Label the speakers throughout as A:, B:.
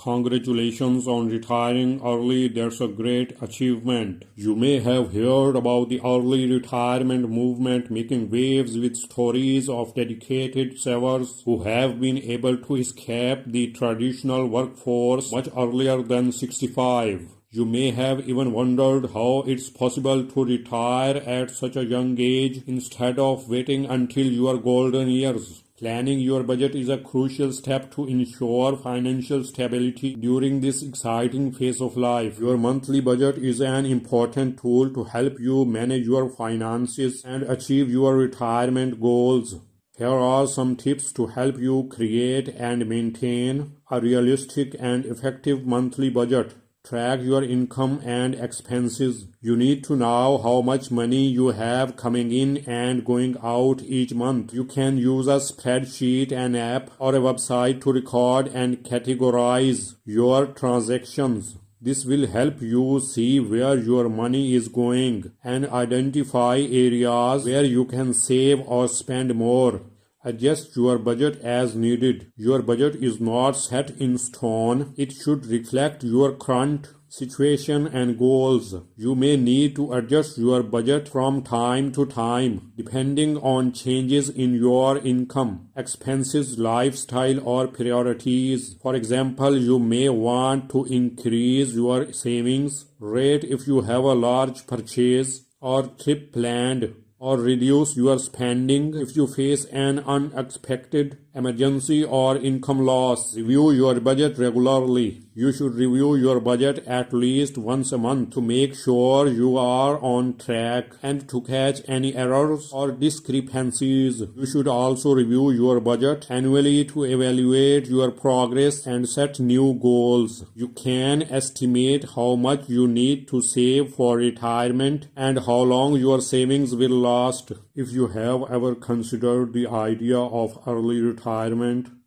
A: Congratulations on retiring early. That's a great achievement. You may have heard about the early retirement movement making waves with stories of dedicated savers who have been able to escape the traditional workforce much earlier than 65. You may have even wondered how it's possible to retire at such a young age instead of waiting until your golden years. Planning your budget is a crucial step to ensure financial stability during this exciting phase of life. Your monthly budget is an important tool to help you manage your finances and achieve your retirement goals. Here are some tips to help you create and maintain a realistic and effective monthly budget. Track your income and expenses. You need to know how much money you have coming in and going out each month. You can use a spreadsheet, an app, or a website to record and categorize your transactions. This will help you see where your money is going and identify areas where you can save or spend more. Adjust your budget as needed. Your budget is not set in stone. It should reflect your current situation and goals. You may need to adjust your budget from time to time, depending on changes in your income, expenses, lifestyle, or priorities. For example, you may want to increase your savings rate if you have a large purchase or trip planned, or reduce your spending if you face an unexpected emergency or income loss. Review your budget regularly. You should review your budget at least once a month to make sure you are on track and to catch any errors or discrepancies. You should also review your budget annually to evaluate your progress and set new goals. You can estimate how much you need to save for retirement and how long your savings will last. If you have ever considered the idea of early retirement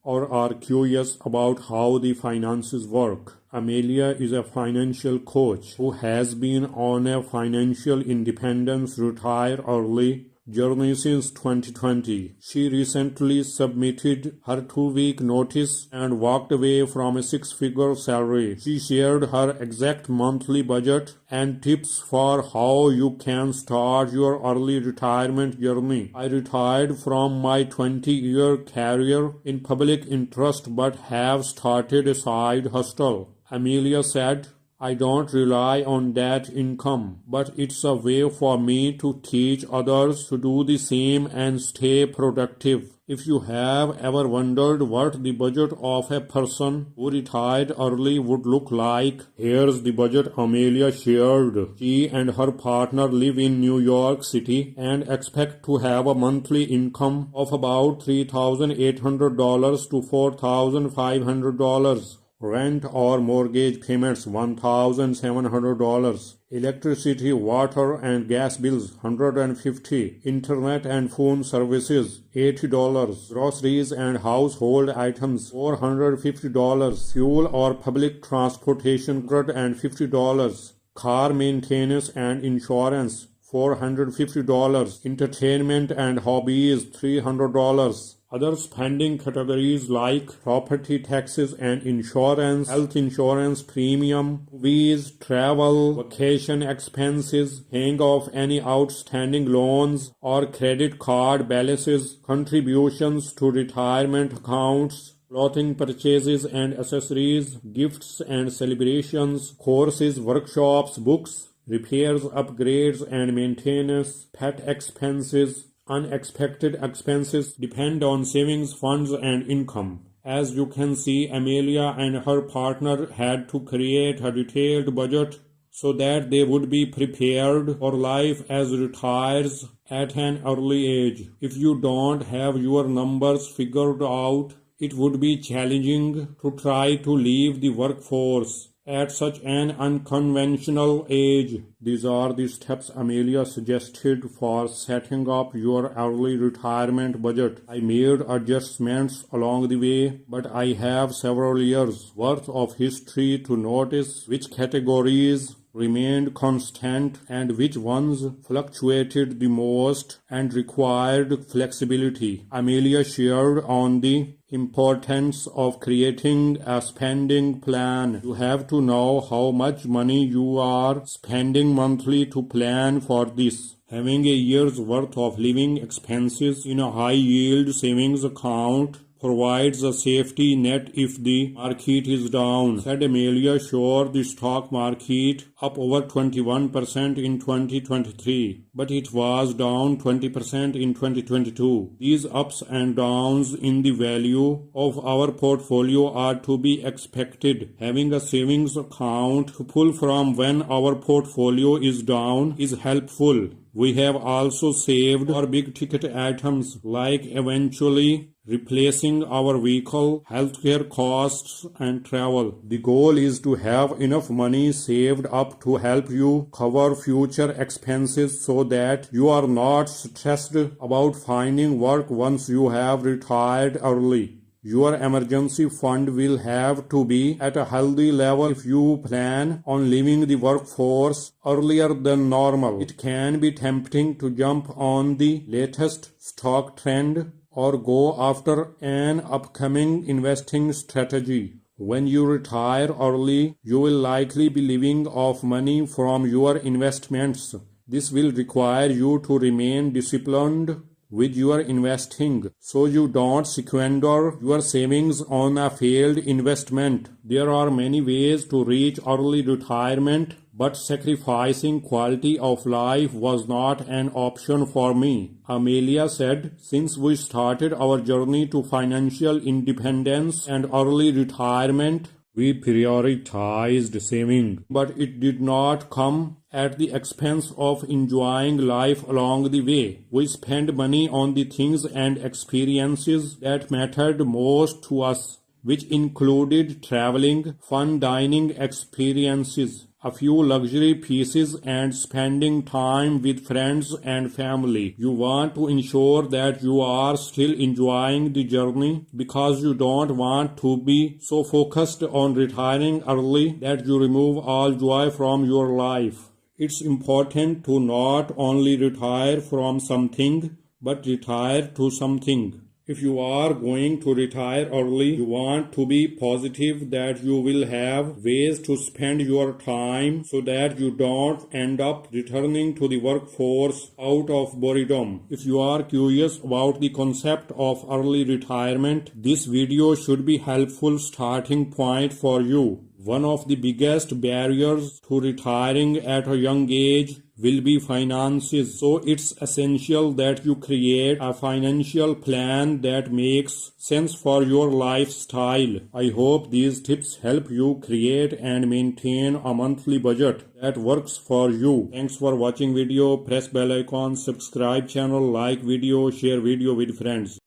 A: or are curious about how the finances work, Amelia is a financial coach who has been on a financial independence retire early journey since 2020. She recently submitted her 2-week notice and walked away from a 6-figure salary. She shared her exact monthly budget and tips for how you can start your early retirement journey. I retired from my 20-year career in public interest but have started a side hustle, Amelia said. I don't rely on that income, but it's a way for me to teach others to do the same and stay productive. If you have ever wondered what the budget of a person who retired early would look like, here's the budget Amelia shared. She and her partner live in New York City and expect to have a monthly income of about $3,800 to $4,500. Rent or mortgage payments $1,700. Electricity, water and gas bills $150. Internet and phone services $80. Groceries and household items $450. Fuel or public transportation $150. Car maintenance and insurance $450. Entertainment and hobbies $300. Other spending categories like property taxes and insurance, health insurance premium, movies, travel, vacation expenses, paying off any outstanding loans or credit card balances, contributions to retirement accounts, clothing purchases and accessories, gifts and celebrations, courses, workshops, books, repairs, upgrades and maintenance, pet expenses. Unexpected expenses depend on savings, funds, and income. As you can see, Amelia and her partner had to create a detailed budget so that they would be prepared for life as retires at an early age. If you don't have your numbers figured out, it would be challenging to try to leave the workforce at such an unconventional age. These are the steps Amelia suggested for setting up your early retirement budget. I made adjustments along the way, but I have several years worth of history to notice which categories remained constant and which ones fluctuated the most and required flexibility. Amelia shared on the importance of creating a spending plan. You have to know how much money you are spending monthly to plan for this. Having a year's worth of living expenses in a high-yield savings account provides a safety net if the market is down, said Amelia. Sure, the stock market up over 21% in 2023, but it was down 20% in 2022. These ups and downs in the value of our portfolio are to be expected. Having a savings account to pull from when our portfolio is down is helpful. We have also saved for big ticket items like eventually replacing our vehicle, healthcare costs, and travel. The goal is to have enough money saved up to help you cover future expenses so that you are not stressed about finding work once you have retired early. Your emergency fund will have to be at a healthy level if you plan on leaving the workforce earlier than normal. It can be tempting to jump on the latest stock trend or go after an upcoming investing strategy. When you retire early, you will likely be living off money from your investments. This will require you to remain disciplined with your investing, so you don't squander your savings on a failed investment. There are many ways to reach early retirement, but sacrificing quality of life was not an option for me, Amelia said. Since we started our journey to financial independence and early retirement, we prioritized saving, but it did not come at the expense of enjoying life along the way. We spent money on the things and experiences that mattered most to us, which included traveling, fun dining experiences, a few luxury pieces, and spending time with friends and family. You want to ensure that you are still enjoying the journey because you don't want to be so focused on retiring early that you remove all joy from your life. It's important to not only retire from something, but retire to something. If you are going to retire early, you want to be positive that you will have ways to spend your time so that you don't end up returning to the workforce out of boredom. If you are curious about the concept of early retirement, this video should be a helpful starting point for you. One of the biggest barriers to retiring at a young age will be finances, so it's essential that you create a financial plan that makes sense for your lifestyle. I hope these tips help you create and maintain a monthly budget that works for you. Thanks for watching video. Press bell icon, subscribe channel, like video, share video with friends.